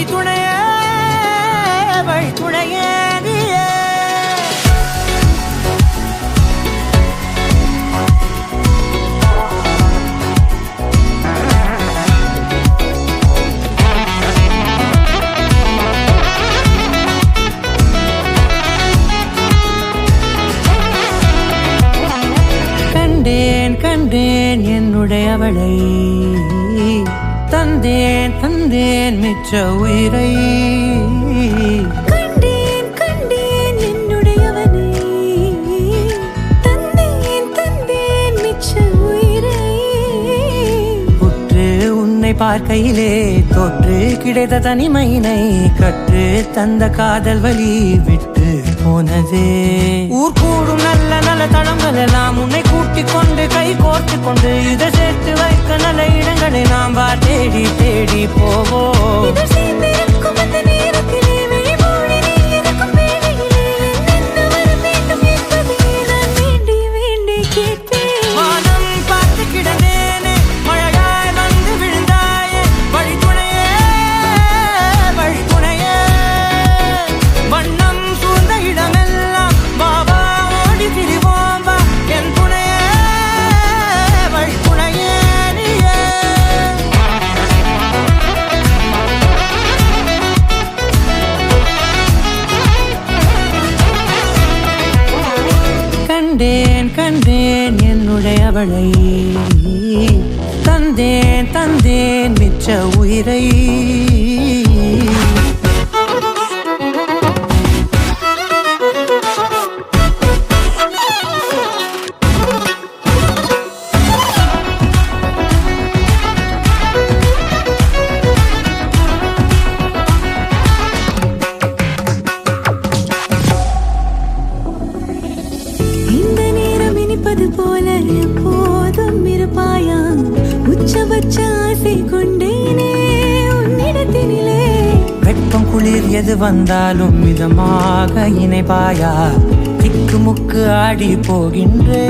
வழித்துணையே வழித்துணையே கண்டேன் என்னுடையவளை தந்தேன் தந்தேன் மிச்ச உயிரை கண்டேன் என்னுடையவனை தந்தேன் தந்தேன் மிச்ச உயிரை உற்று உன்னை பார்க்கையிலே தொற்று கிடைத்த தனிமையினை கற்று தந்த காதல் வழி விட்டு போனதே ஊர் கூடும் நல்ல நல்ல தளங்கள் எல்லாம் உன்னை கூட்டிக் கொண்டு கை கோர்த்து கொண்டு இதை சேர்த்து வைக்க நல்ல இடங்களை நாம் தேடி தேடி போவோம் கண்டேன் என்னுடையவளை தந்தேன் தந்தேன் மிச்ச உயிரை போல எப்போதும் இருப்பாயா உச்சபட்ச ஆசை கொண்டேனே உன்னிடத்தினிலே வெப்பம் குளிர் எது வந்தாலும் மிதமாக இணைப்பாயா திக்கு முக்கு ஆடி போகின்றே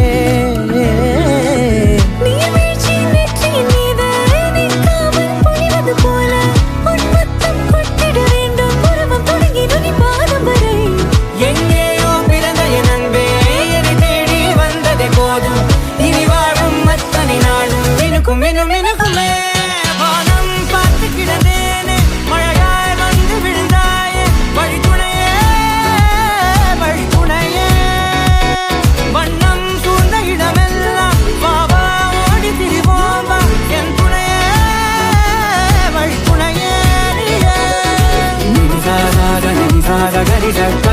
Gari